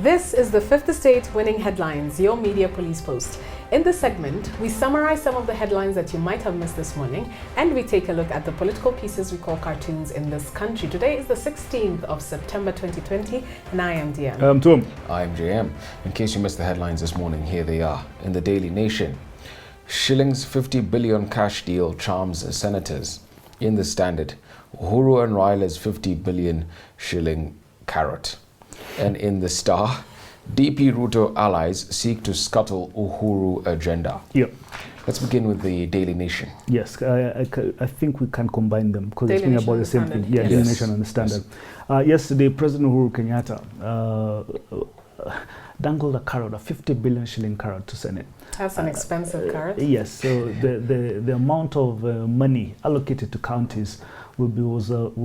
This is the Fifth Estate Winning Headlines, your media police post. In this segment, we summarize some of the headlines that you might have missed this morning, and we take a look at the political pieces we call cartoons in this country. Today is the 16th of September 2020, and I am DM. Tom. I'm JM. In case you missed the headlines this morning, here they are. In the Daily Nation, shillings 50 billion cash deal charms senators. In the Standard, Uhuru and Raila's 50 billion shilling carrot. And in the Star, DP RUTO allies seek to scuttle Uhuru agenda. Yep. Let's begin with the Daily Nation. Yes, I think we can combine them because it's been about the same thing. Yeah, yes. Daily Nation and the Standard. Yes. Yesterday, President Uhuru Kenyatta dangled a carrot, a 50 billion shilling carrot to Senate. That's an expensive carrot. Yes, so the amount of money allocated to counties will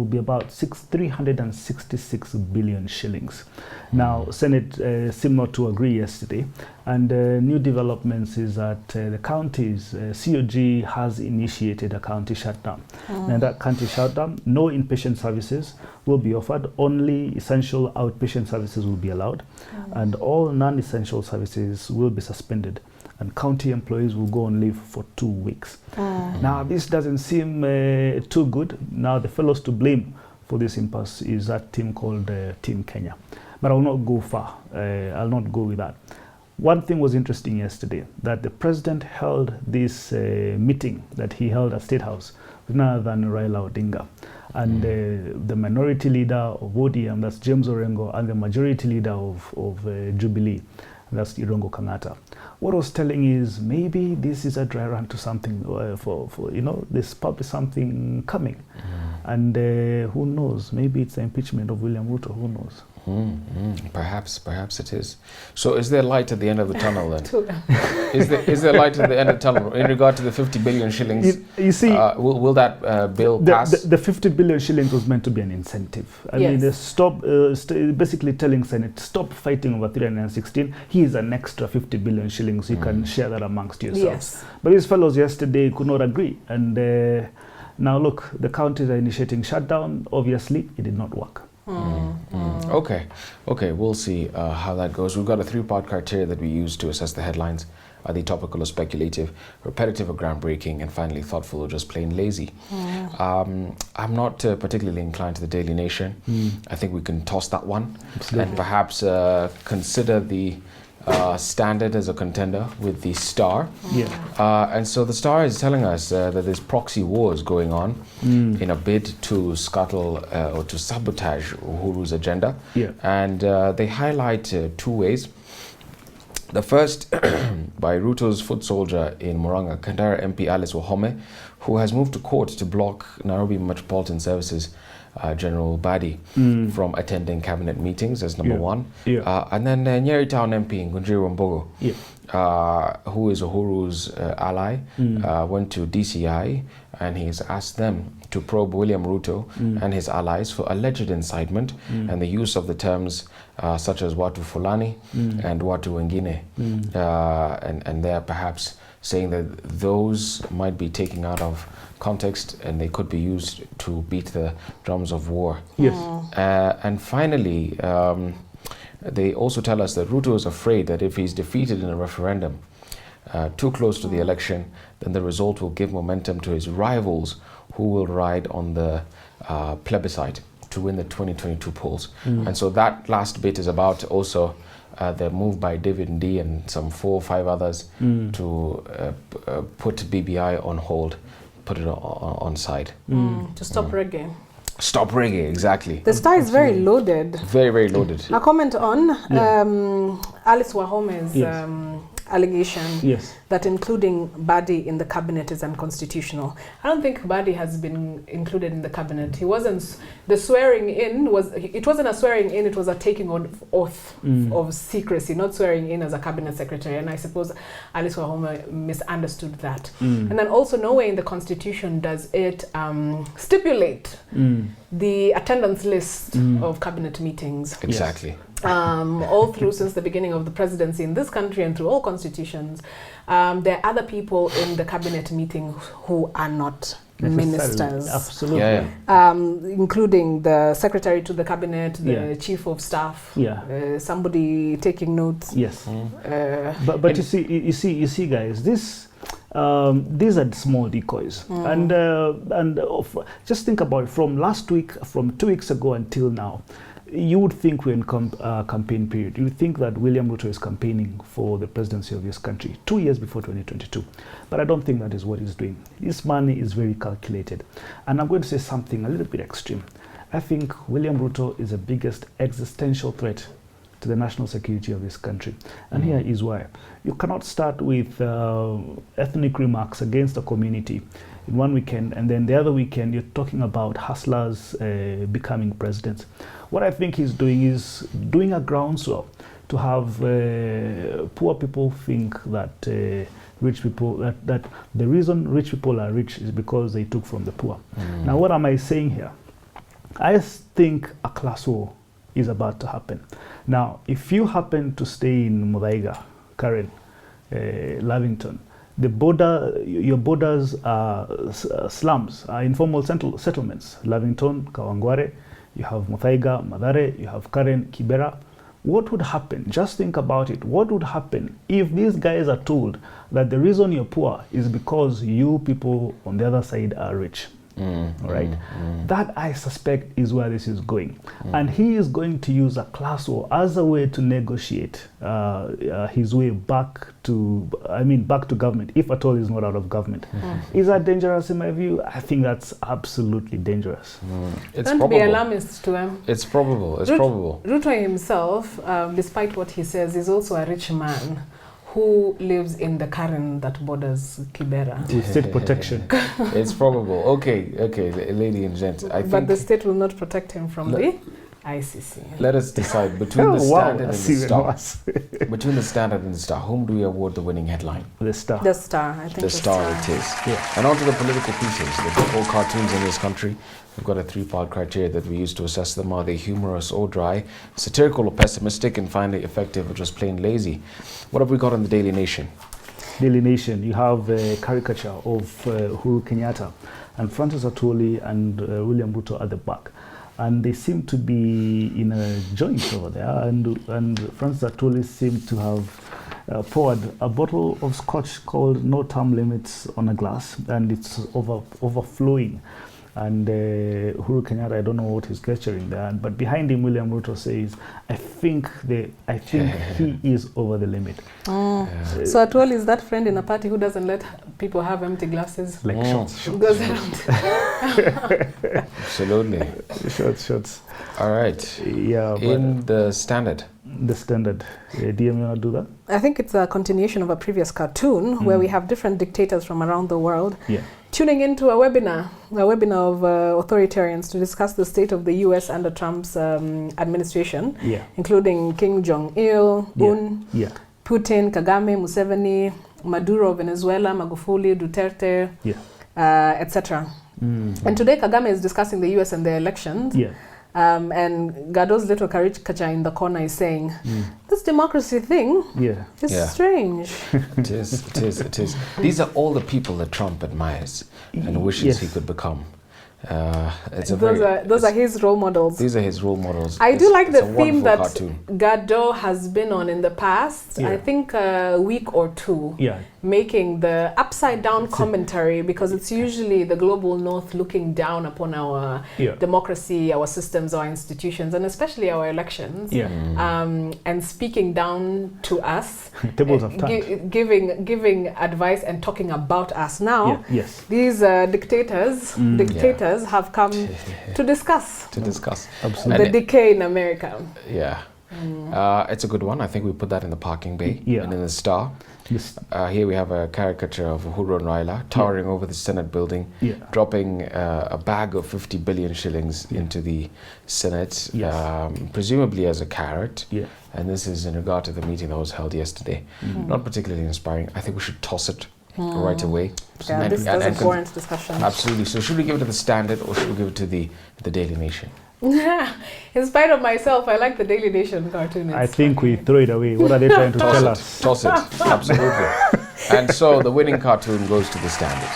be about 366 billion shillings. Now, Senate seemed not to agree yesterday, and new developments is that the counties, COG has initiated a county shutdown. And that county shutdown, no inpatient services will be offered, only essential outpatient services will be allowed, and all non-essential services will be suspended. And county employees will go on leave for 2 weeks. Now, this doesn't seem too good. Now, the fellows to blame for this impasse is that team called Team Kenya. But I will not go far. I'll not go with that. One thing was interesting yesterday, that the president held this meeting that he held at State House with none other than Raila Odinga. And the minority leader of ODM, that's James Orengo, and the majority leader of Jubilee, that's Irongo Kangata. What I was telling is maybe this is a dry run to something there's probably something coming. And who knows, maybe it's the impeachment of William Ruto, who knows? Perhaps it is. So is there light at the end of the tunnel then? is there light at the end of the tunnel in regard to the 50 billion shillings? You see, will that bill pass? The 50 billion shillings was meant to be an incentive. I mean, they basically telling Senate, stop fighting over 316. Here's an extra 50 billion shillings. You can share that amongst yourselves. Yes. But these fellows yesterday could not agree. And now look, the counties are initiating shutdown. Obviously, it did not work. Okay, we'll see how that goes. We've got a 3-part criteria that we use to assess the headlines. Are they topical or speculative, repetitive or groundbreaking, and finally thoughtful or just plain lazy? I'm not particularly inclined to the Daily Nation. I think we can toss that one. Absolutely. And perhaps consider the Standard as a contender with the Star. And so the Star is telling us that there's proxy wars going on in a bid to scuttle or to sabotage Uhuru's agenda. And they highlight 2 ways. The first by Ruto's foot soldier in Murang'a, Kandara MP Alice Wahome, who has moved to court to block Nairobi Metropolitan Services General Badi from attending cabinet meetings as number one. And then Nyeri Town MP Ngunjiri Wambogo, who is Uhuru's ally, went to DCI and he's asked them to probe William Ruto and his allies for alleged incitement and the use of the terms such as Watu Fulani and Watu Wengine. And they're perhaps saying that those might be taken out of context and they could be used to beat the drums of war. And finally, they also tell us that Ruto is afraid that if he's defeated in a referendum too close to the election, then the result will give momentum to his rivals who will ride on the plebiscite to win the 2022 polls. And so that last bit is about also the move by David Ndii and some 4 or 5 others to put BBI on hold, put it on side. To stop reggae. Stop reggae, exactly. The Star is very loaded. Very, very loaded. A comment on Alice Wahome's allegation that including Badi in the cabinet is unconstitutional. I don't think Badi has been included in the cabinet. He wasn't. The swearing in it wasn't a swearing in, it was a taking on oath of secrecy, not swearing in as a cabinet secretary. And I suppose Alice Wahome misunderstood that. And then also nowhere in the constitution does it stipulate the attendance list of cabinet meetings. Exactly. All through since the beginning of the presidency in this country and through all constitutions, there are other people in the cabinet meeting who are not ministers. Absolutely. Including the secretary to the cabinet, the chief of staff, somebody taking notes. Yes. But you see, guys, these are small decoys, and just think about it. From 2 weeks ago until now, you would think we're in campaign period. You would think that William Ruto is campaigning for the presidency of this country 2 years before 2022. But I don't think that is what he's doing. This man is very calculated. And I'm going to say something a little bit extreme. I think William Ruto is the biggest existential threat to the national security of this country. And here is why. You cannot start with ethnic remarks against a community in one weekend, and then the other weekend you're talking about hustlers becoming presidents. What I think he's doing is doing a groundswell to have poor people think that rich people, that the reason rich people are rich is because they took from the poor. Now, what am I saying here? I think a class war is about to happen. Now, if you happen to stay in Muthaiga, Karen, Lavington, your borders are slums, are informal settlements. Lavington, Kawangware, you have Muthaiga, Mathare, you have Karen, Kibera. What would happen? Just think about it. What would happen if these guys are told that the reason you're poor is because you people on the other side are rich? Right? That, I suspect, is where this is going. And he is going to use a class war as a way to negotiate his way back to government, if at all he's not out of government. Is that dangerous in my view? I think that's absolutely dangerous. It's Don't be alarmist to him. It's probable. Probable. Ruto himself, despite what he says, is also a rich man who lives in the Karen that borders Kibera. With state protection. It's probable. Okay, lady and gent. But the state will not protect him from the ICC. Let us decide between the Standard and the Star. Between the Standard and the Star, whom do we award the winning headline? The Star. The Star, I think. The Star it is. Yeah. And on to the political pieces. The all cartoons in this country. We've got a 3-part criteria that we use to assess them. Are they humorous or dry, satirical or pessimistic, and finally effective or just plain lazy? What have we got on the Daily Nation? Daily Nation, you have a caricature of Uhuru Kenyatta and Francis Atwoli and William Ruto at the back. And they seem to be in a joint over there. And Francis Atwoli seemed to have poured a bottle of scotch called No Term Limits on a glass, and it's overflowing. And Uhuru Kenyatta, I don't know what he's gesturing there, but behind him, William Ruto says, I think he is over the limit. So Atwoli is that friend in a party who doesn't let people have empty glasses? Like shots. Goes around. Absolutely. Shots. All right. Yeah. In the Standard. The Standard. DM, you want to do that? I think it's a continuation of a previous cartoon where we have different dictators from around the world tuning into a webinar of authoritarians to discuss the state of the US under Trump's administration, including Kim Jong-il, Putin, Kagame, Museveni, Maduro, Venezuela, Magufuli, Duterte, etc. And today Kagame is discussing the US and the elections. And Gado's little caricature in the corner is saying, this democracy thing is strange. It is. These are all the people that Trump admires and wishes he could become. Those are his role models. These are his role models. I do like the theme that Gado has been on in the past. I think a week or two. Making the upside down commentary, because it's usually the global north looking down upon our democracy, our systems, our institutions, and especially our elections, and speaking down to us, giving advice and talking about us. Now, these dictators have come to discuss Absolutely. the decay in America. It's a good one. I think we put that in the parking bay and in the Star. Here we have a caricature of Uhuru and Raila towering over the Senate building, dropping a bag of 50 billion shillings into the Senate, presumably as a carrot. And this is in regard to the meeting that was held yesterday. Not particularly inspiring. I think we should toss it right away. This doesn't warrant discussion. Absolutely. So should we give it to the Standard or should we give it to the Daily Nation? In spite of myself, I like the Daily Nation cartoon. I think we throw it away. What are they trying to tell us? Toss it. Absolutely. And so the winning cartoon goes to the Standard.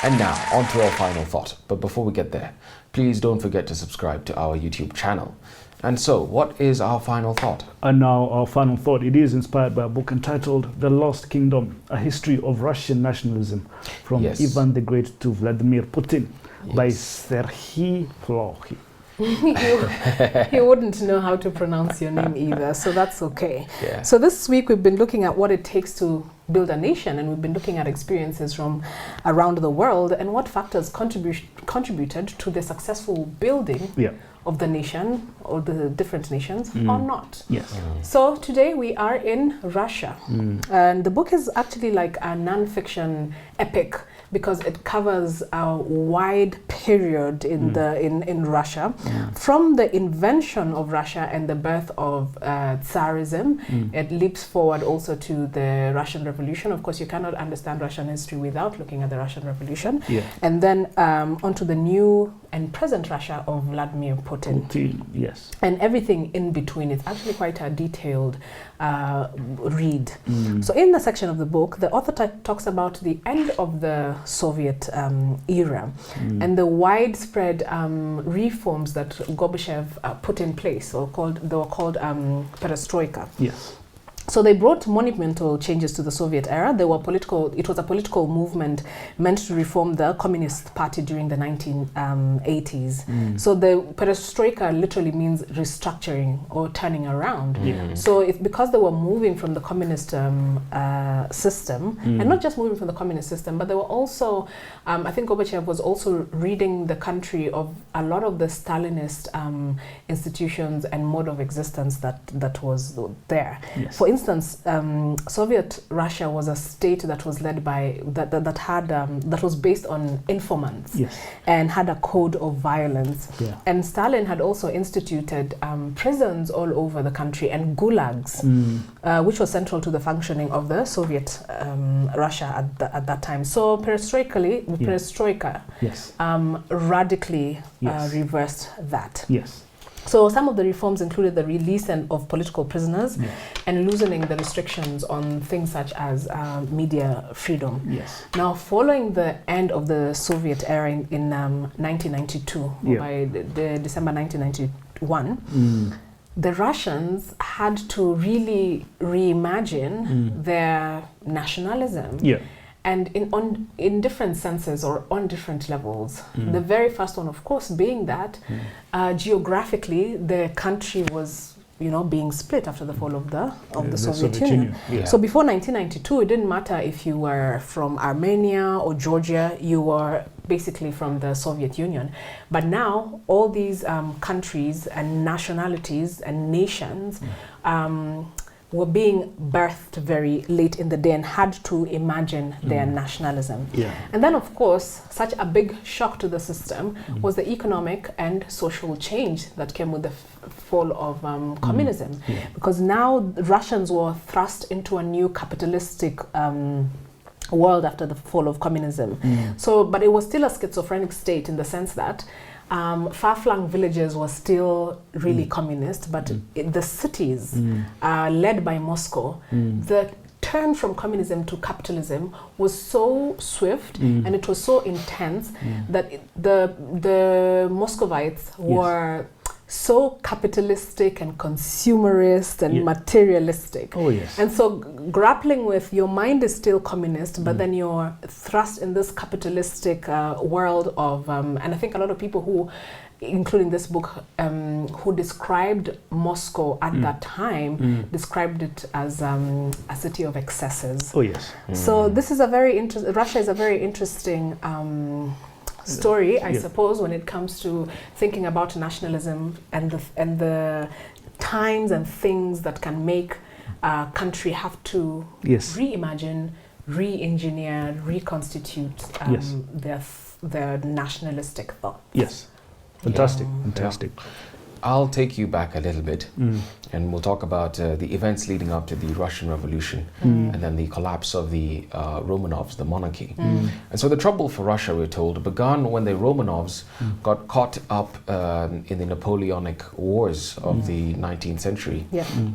And now, on to our final thought. But before we get there, please don't forget to subscribe to our YouTube channel. And so, what is our final thought? And now our final thought, it is inspired by a book entitled The Lost Kingdom, A History of Russian Nationalism, from Ivan the Great to Vladimir Putin, by Serhiy Flokhy. He wouldn't know how to pronounce your name either, so that's okay. Yeah. So this week we've been looking at what it takes to build a nation, and we've been looking at experiences from around the world and what factors contributed to the successful building of the nation or the different nations or not. Yes. So today we are in Russia, and the book is actually like a non-fiction epic because it covers a wide period in in Russia, from the invention of Russia and the birth of Tsarism. It leaps forward also to the Russian Revolution. Of course, you cannot understand Russian history without looking at the Russian Revolution. And then onto the new and present Russia of Vladimir Putin. Yes. And everything in between. It's actually quite a detailed read. So in the section of the book, the author talks about the end of the Soviet era and the widespread reforms that Gorbachev put in place, they were called perestroika. Yes. So they brought monumental changes to the Soviet era. It was a political movement meant to reform the Communist Party during the 1980s. So the perestroika literally means restructuring or turning around. So it's because they were moving from the communist system, and not just moving from the communist system, but they were also, I think Gorbachev was also ridding the country of a lot of the Stalinist institutions and mode of existence that was there. For instance, Soviet Russia was a state that was led by that was based on informants and had a code of violence. And Stalin had also instituted prisons all over the country and gulags, which was central to the functioning of the Soviet Russia at that time. So perestroika radically reversed that. So some of the reforms included the release of political prisoners and loosening the restrictions on things such as media freedom. Now, following the end of the Soviet era in 1992, by December 1991, the Russians had to really reimagine their nationalism. And in different senses or on different levels. The very first one, of course, being that geographically the country was, being split after the fall of the Soviet Union. So before 1992, it didn't matter if you were from Armenia or Georgia, you were basically from the Soviet Union. But now all these countries and nationalities and nations were being birthed very late in the day and had to imagine their nationalism. And then, of course, such a big shock to the system was the economic and social change that came with the fall of communism. Because now Russians were thrust into a new capitalistic world after the fall of communism. But it was still a schizophrenic state in the sense that far-flung villages were still really communist, but the cities led by Moscow, the turn from communism to capitalism was so swift and it was so intense that the Muscovites were so capitalistic and consumerist and materialistic. And so grappling with your mind is still communist, but then you're thrust in this capitalistic world of, and I think a lot of people who, including this book, who described Moscow at that time, described it as a city of excesses. So this is Russia is a very interesting story, I suppose, when it comes to thinking about nationalism and the times and things that can make a country have to reimagine, re-engineer, reconstitute their nationalistic thought. Fantastic. I'll take you back a little bit and we'll talk about the events leading up to the Russian Revolution and then the collapse of the Romanovs, the monarchy. And so the trouble for Russia, we're told, began when the Romanovs got caught up in the Napoleonic Wars of the 19th century.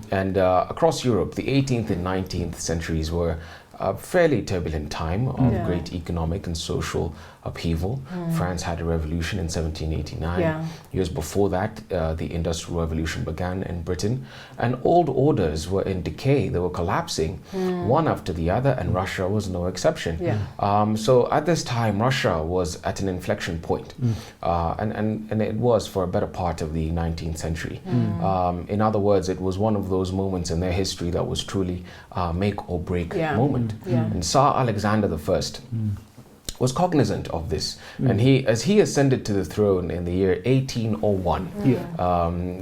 And across Europe, the 18th and 19th centuries were a fairly turbulent time of great economic and social upheaval. France had a revolution in 1789. Years before that, the Industrial Revolution began in Britain, and old orders were in decay. They were collapsing one after the other, and Russia was no exception. So at this time, Russia was at an inflection point, and it was for a better part of the 19th century. In other words, it was one of those moments in their history that was truly make or break moment. And Tsar Alexander I was cognizant of this, and as he ascended to the throne in the year 1801,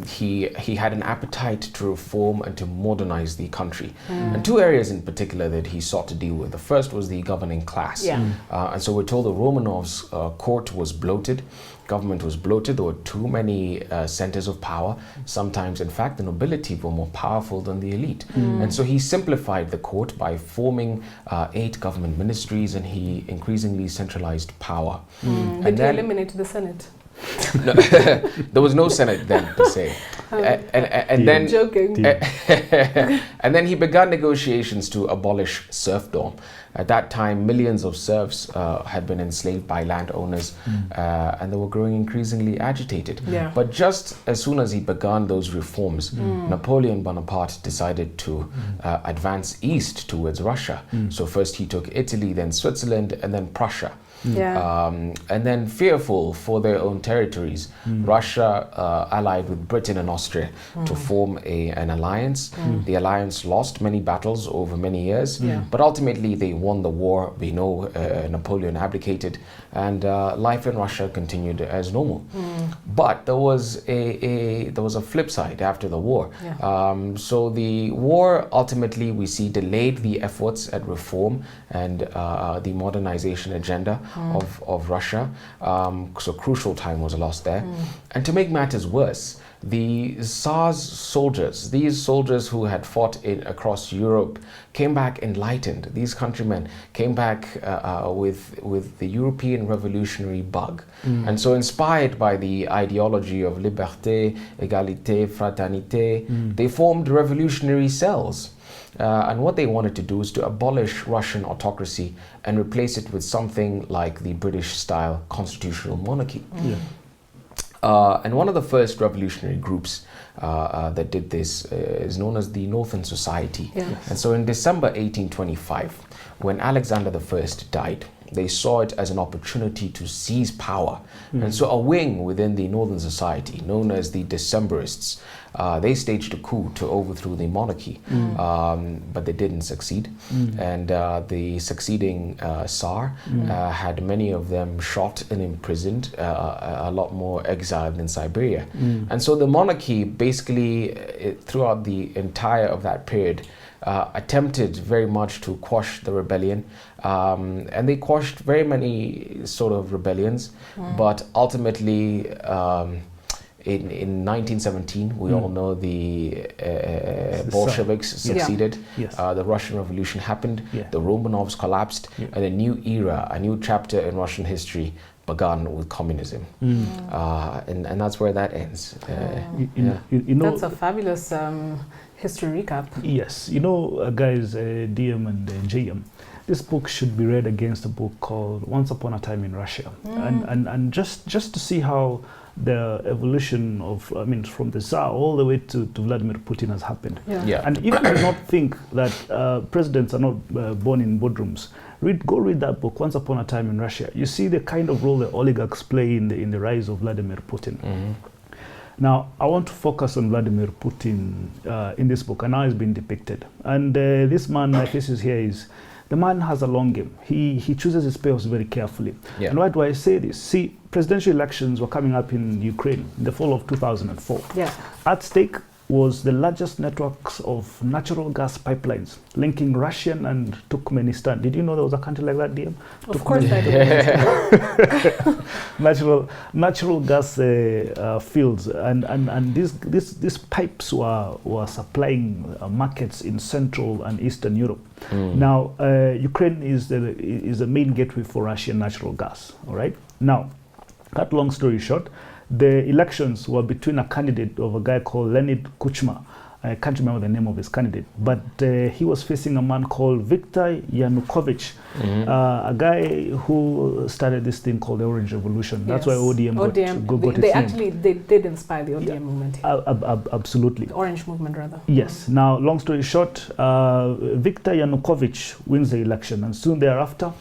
he had an appetite to reform and to modernize the country, and two areas in particular that he sought to deal with. The first was the governing class, and so we're told the Romanovs' court was bloated. Government was bloated. There were too many centers of power. Sometimes, in fact, the nobility were more powerful than the elite. And so he simplified the court by forming 8 government ministries, and he increasingly centralized power. Did he eliminate the Senate? No, there was no Senate then, per se. And then joking. And then he began negotiations to abolish serfdom. At that time, millions of serfs had been enslaved by landowners, and they were growing increasingly agitated. But just as soon as he began those reforms, Napoleon Bonaparte decided to advance east towards Russia. So first he took Italy, then Switzerland, and then Prussia. And then, fearful for their own territories, Russia allied with Britain and Austria to form an alliance. The alliance lost many battles over many years, but ultimately they won the war. We know Napoleon abdicated, and life in Russia continued as normal. But there was a flip side after the war. So the war ultimately, we see, delayed the efforts at reform and the modernization agenda of Russia. So crucial time was lost there. And to make matters worse, the Tsar's soldiers, these soldiers who had fought across Europe, came back enlightened. These countrymen came back with the European revolutionary bug. And so, inspired by the ideology of liberté, égalité, fraternité, they formed revolutionary cells. And what they wanted to do is to abolish Russian autocracy and replace it with something like the British-style constitutional monarchy. And one of the first revolutionary groups that did this is known as the Northern Society. And so in December 1825, when Alexander I died, they saw it as an opportunity to seize power. And so a wing within the Northern Society, known as the Decembrists, they staged a coup to overthrow the monarchy, but they didn't succeed. And the succeeding Tsar had many of them shot and imprisoned, a lot more exiled in Siberia. And so the monarchy basically, throughout the entire of that period, attempted very much to quash the rebellion, and they quashed very many sort of rebellions, but ultimately in 1917 we all know the Bolsheviks succeeded. The Russian Revolution happened, the Romanovs collapsed, and a new era, a new chapter in Russian history began with communism. And that's where that ends. You know, that's a fabulous history recap. Yes, you know, guys, DM and JM, this book should be read against a book called Once Upon a Time in Russia, and just to see how the evolution of, I mean, from the Tsar all the way to Vladimir Putin has happened. And if you do not think that presidents are not born in boardrooms, go read that book, Once Upon a Time in Russia. You see the kind of role the oligarchs play in the rise of Vladimir Putin. Now, I want to focus on Vladimir Putin in this book, and how he's been depicted. And this man, my thesis here is, the man has a long game. He chooses his payoffs very carefully. And why do I say this? See, presidential elections were coming up in Ukraine in the fall of 2004. At stake was the largest networks of natural gas pipelines linking Russian and Turkmenistan. Did you know there was a country like that, DM? Of course I do. natural gas fields, and these pipes were supplying markets in Central and Eastern Europe. Now, Ukraine is the main gateway for Russian natural gas. All right. Now, cut long story short, the elections were between a candidate of a guy called Leonid Kuchma I can't remember the name of his candidate, but he was facing a man called Viktor Yanukovych, a guy who started this thing called the Orange Revolution. That's why ODM got its name. They did inspire the ODM movement. Absolutely. The Orange movement, rather. Yes. Now, long story short, Viktor Yanukovych wins the election, and soon thereafter,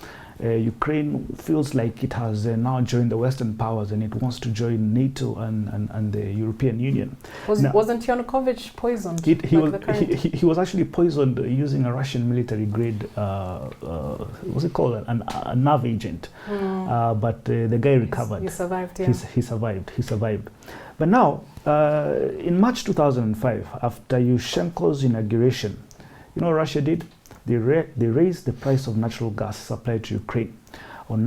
Ukraine feels like it has now joined the Western powers, and it wants to join NATO and the European Union. Wasn't Yanukovych poisoned? He was actually poisoned using a Russian military grade, what's it called, a nerve agent. But the guy recovered. He survived, yeah. He survived. But now, in March 2005, after Yushchenko's inauguration, you know what Russia did? They raised the price of natural gas supplied to Ukraine. On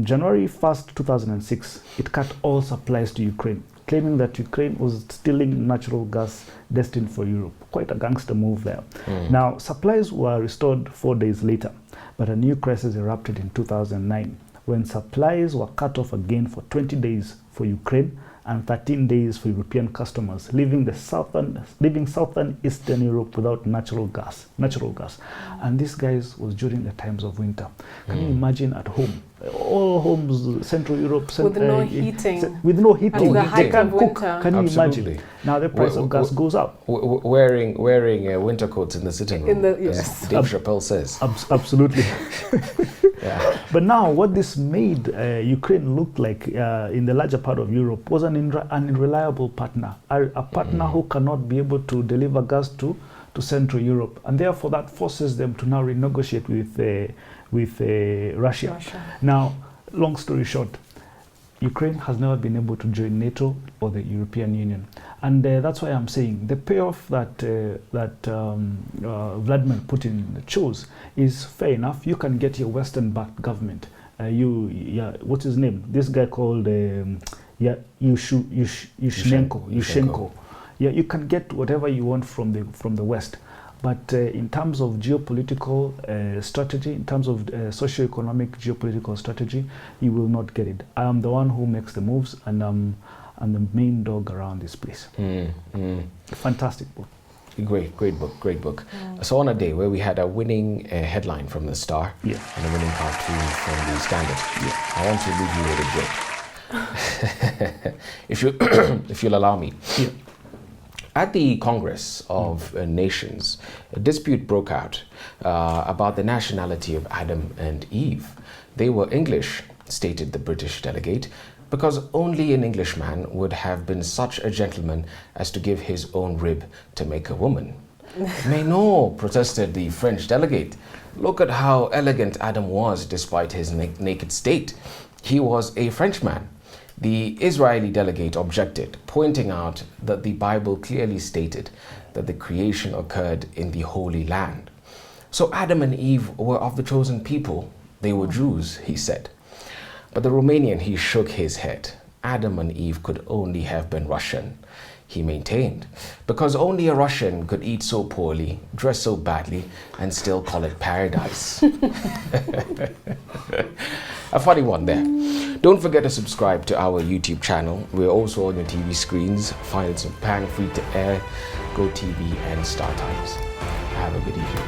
January 1st, 2006, it cut all supplies to Ukraine, claiming that Ukraine was stealing natural gas destined for Europe. Quite a gangster move there. Now, supplies were restored 4 days later, but a new crisis erupted in 2009, when supplies were cut off again for 20 days for Ukraine and 13 days for European customers, leaving southern Eastern Europe without natural gas. And this, guys, was during the times of winter. Can you imagine at home? All homes, Central Europe, with no heating. With no heating. They can't cook. Can you imagine? Now the price of gas goes up. Wearing winter coats in the sitting room. Yes. Dave Chappelle says. Absolutely. Yeah. But now what this made Ukraine look like in the larger part of Europe was an unreliable partner, a partner who cannot be able to deliver gas to Central Europe, and therefore that forces them to now renegotiate with Russia. Now, long story short, Ukraine has never been able to join NATO or the European Union, and that's why I'm saying the payoff that Vladimir Putin chose is fair enough. You can get your Western-backed government. What's his name? This guy called Yushchenko. Yeah, you can get whatever you want from the West. But in terms of geopolitical strategy, in terms of socio-economic geopolitical strategy, you will not get it. I am the one who makes the moves, and I'm the main dog around this place. Fantastic book. Great book. So on a day where we had a winning headline from the Star and a winning cartoon from the Standard, I want to leave you with a joke. if you'll allow me. At the Congress of Nations, a dispute broke out about the nationality of Adam and Eve. They were English, stated the British delegate, because only an Englishman would have been such a gentleman as to give his own rib to make a woman. Mais non, protested the French delegate. Look at how elegant Adam was despite his naked state. He was a Frenchman. The Israeli delegate objected, pointing out that the Bible clearly stated that the creation occurred in the Holy Land. So Adam and Eve were of the chosen people. They were Jews, he said. But the Romanian, he shook his head. Adam and Eve could only have been Russian, he maintained, because only a Russian could eat so poorly, dress so badly, and still call it paradise. A funny one there. Don't forget to subscribe to our YouTube channel. We're also on your TV screens. Find us on Pan, Free to Air, Go TV, and Star Times. Have a good evening.